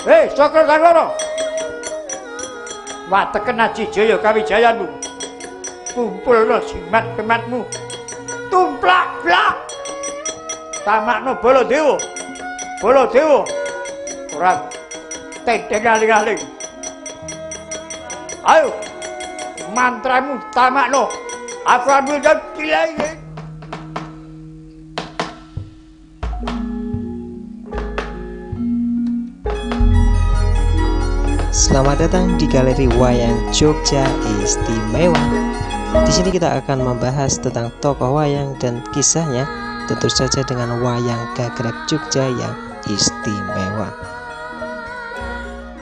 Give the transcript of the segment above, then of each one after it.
Sokro Sangoro. Wateken Aji Jaya kawijayanmu. Kumpulno jimat-kematmu. Tumplak-plak. Tamakno Baladewa. Baladewa. Ora tedeng aling-aling. Ayo. Mantramu tamakno. Aku ambil dan pilih. Selamat datang di Galeri Wayang Jogja Istimewa. Di sini kita akan membahas tentang tokoh wayang dan kisahnya, tentu saja dengan wayang Gagrak Jogja yang istimewa.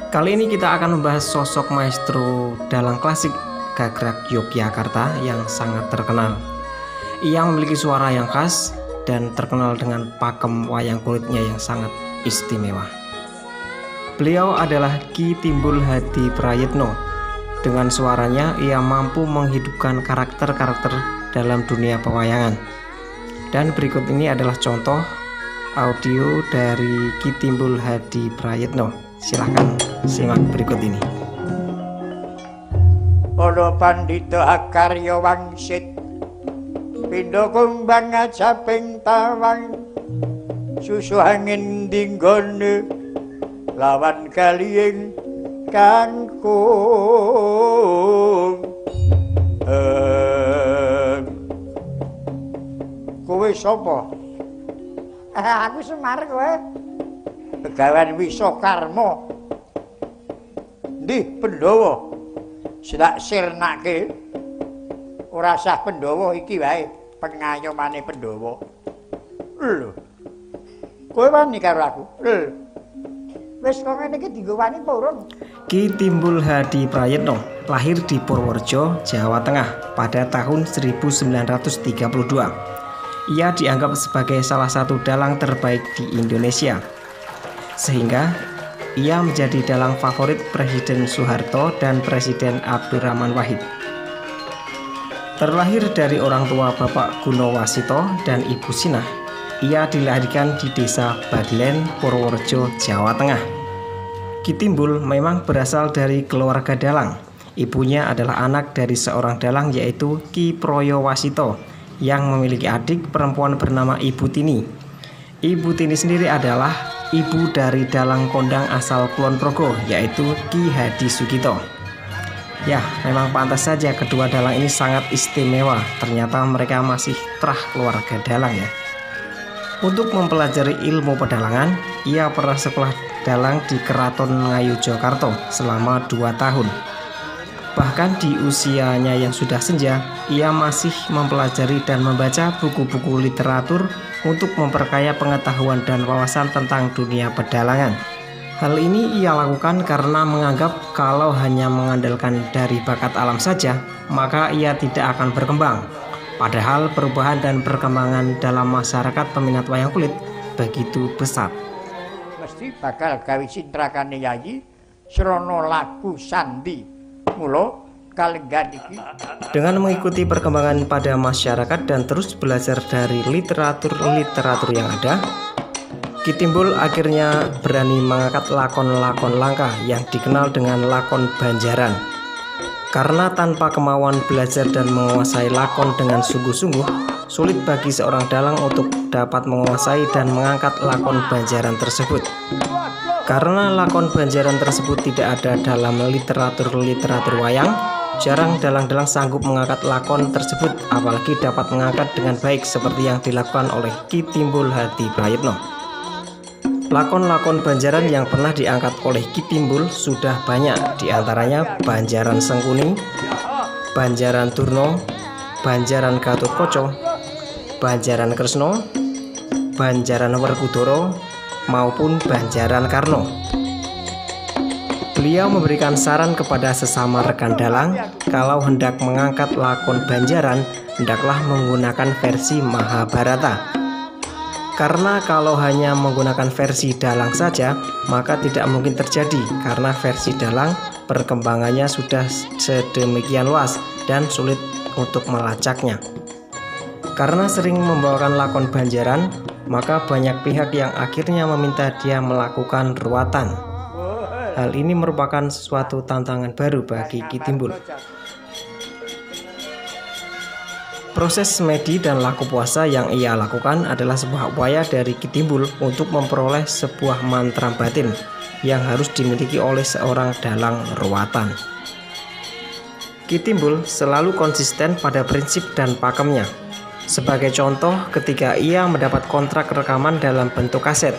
Kali ini kita akan membahas sosok maestro dalang klasik Gagrak Yogyakarta yang sangat terkenal. Ia memiliki suara yang khas dan terkenal dengan pakem wayang kulitnya yang sangat istimewa. Beliau adalah Ki Timbul Hadi Prayitno. Dengan suaranya ia mampu menghidupkan karakter-karakter dalam dunia pewayangan. Dan berikut ini adalah contoh audio dari Ki Timbul Hadi Prayitno. Silahkan simak berikut ini. Ana pandhita karya wangsit pindha kumbang ngajaping tawang susu angin dinggone lawan kaliying kangkung. Kowe sapa? Aku Semar kowe. Pegawan Wisakarma. Ndi Pandhawa? Silak sirnake. Ora sah Pandhawa iki wae pengayomane Pandhawa. Lho. Kowe wani karo aku? Lho. Wis kok ngene iki dienggo wani apa urung? Ki Timbul Hadi Prayitno lahir di Purworejo, Jawa Tengah pada tahun 1932. Ia dianggap sebagai salah satu dalang terbaik di Indonesia, sehingga ia menjadi dalang favorit Presiden Soeharto dan Presiden Abdurrahman Wahid. Terlahir dari orang tua Bapak Gunowasito dan Ibu Sinah, ia dilahirkan di desa Baglen, Purworejo, Jawa Tengah. Ki Timbul memang berasal dari keluarga dalang. Ibunya adalah anak dari seorang dalang yaitu Ki Proyowasito yang memiliki adik perempuan bernama Ibu Tini. Ibu Tini sendiri adalah ibu dari dalang kondang asal Kulon Progo yaitu Ki Hadi Sugito. Ya, memang pantas saja kedua dalang ini sangat istimewa. Ternyata mereka masih terah keluarga dalang ya. Untuk mempelajari ilmu pedalangan, ia pernah sekolah dalang di Keraton Ngayogyakarta selama 2 tahun. Bahkan di usianya yang sudah senja, ia masih mempelajari dan membaca buku-buku literatur untuk memperkaya pengetahuan dan wawasan tentang dunia pedalangan. Hal ini ia lakukan karena menganggap kalau hanya mengandalkan dari bakat alam saja, maka ia tidak akan berkembang. Padahal perubahan dan perkembangan dalam masyarakat peminat wayang kulit begitu pesat. Mesti bakal gawe sintrakane yayi srana lagu sandi. Mula kalenggan iki dengan mengikuti perkembangan pada masyarakat dan terus belajar dari literatur yang ada, Ki Timbul akhirnya berani mengangkat lakon-lakon langka yang dikenal dengan lakon Banjaran. Karena tanpa kemauan belajar dan menguasai lakon dengan sungguh-sungguh, sulit bagi seorang dalang untuk dapat menguasai dan mengangkat lakon Banjaran tersebut. Karena lakon Banjaran tersebut tidak ada dalam literatur wayang, jarang dalang-dalang sanggup mengangkat lakon tersebut, apalagi dapat mengangkat dengan baik seperti yang dilakukan oleh Ki Timbul Hadi Prayitno. Lakon-lakon Banjaran yang pernah diangkat oleh Ki Timbul sudah banyak, diantaranya Banjaran Sengkuni, Banjaran Durno, Banjaran Gatotkaca, Banjaran Kresna, Banjaran Werkudara, maupun Banjaran Karno. Beliau memberikan saran kepada sesama rekan dalang, kalau hendak mengangkat lakon Banjaran, hendaklah menggunakan versi Mahabharata. Karena kalau hanya menggunakan versi dalang saja, maka tidak mungkin terjadi, karena versi dalang perkembangannya sudah sedemikian luas dan sulit untuk melacaknya. Karena sering membawakan lakon Banjaran, maka banyak pihak yang akhirnya meminta dia melakukan ruatan. Hal ini merupakan suatu tantangan baru bagi Ki Timbul. Proses semedi dan laku puasa yang ia lakukan adalah sebuah upaya dari Ki Timbul untuk memperoleh sebuah mantra batin yang harus dimiliki oleh seorang dalang ruwatan. Ki Timbul selalu konsisten pada prinsip dan pakemnya. Sebagai contoh, ketika ia mendapat kontrak rekaman dalam bentuk kaset,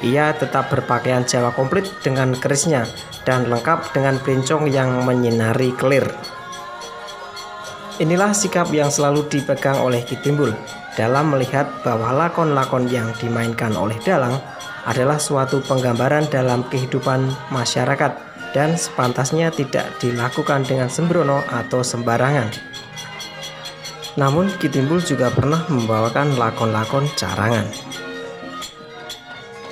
ia tetap berpakaian Jawa komplit dengan kerisnya dan lengkap dengan belencong yang menyinari kelir. Inilah sikap yang selalu dipegang oleh Ki Timbul dalam melihat bahwa lakon-lakon yang dimainkan oleh dalang adalah suatu penggambaran dalam kehidupan masyarakat dan sepantasnya tidak dilakukan dengan sembrono atau sembarangan. Namun Ki Timbul juga pernah membawakan lakon-lakon carangan.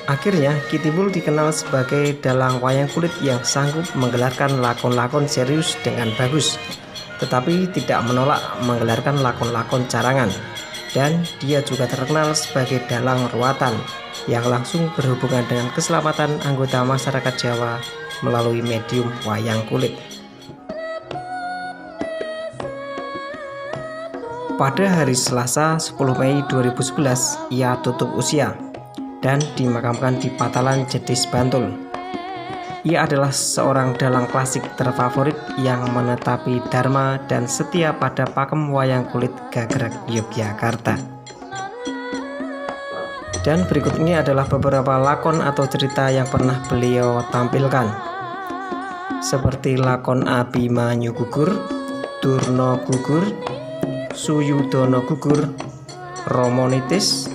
Akhirnya Ki Timbul dikenal sebagai dalang wayang kulit yang sanggup menggelarkan lakon-lakon serius dengan bagus, tetapi tidak menolak menggelarkan lakon-lakon carangan. Dan dia juga terkenal sebagai dalang ruwatan yang langsung berhubungan dengan keselamatan anggota masyarakat Jawa melalui medium wayang kulit. Pada hari Selasa 10 Mei 2011 ia tutup usia dan dimakamkan di Patalan Jetis, Bantul. Ia adalah seorang dalang klasik terfavorit yang menetapi dharma dan setia pada pakem wayang kulit Gagrag Yogyakarta. Dan berikut ini adalah beberapa lakon atau cerita yang pernah beliau tampilkan, seperti lakon Abimanyu gugur, Durna gugur, Suyudana gugur, Romonitis,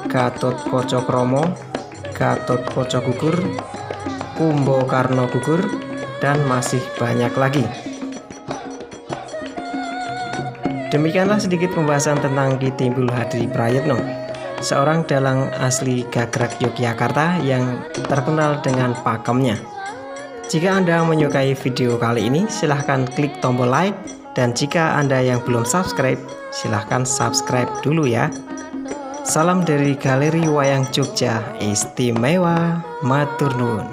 Gatotkaca krama, Gatotkaca gugur, Kumbakarna gugur, dan masih banyak lagi. Demikianlah sedikit pembahasan tentang Ki Timbul Hadiprayitno, seorang dalang asli Gagrag Yogyakarta yang terkenal dengan pakemnya. Jika Anda menyukai video kali ini, silahkan klik tombol like, dan jika Anda yang belum subscribe, silahkan subscribe dulu ya. Salam dari Galeri Wayang Jogja Istimewa, matur nuwun.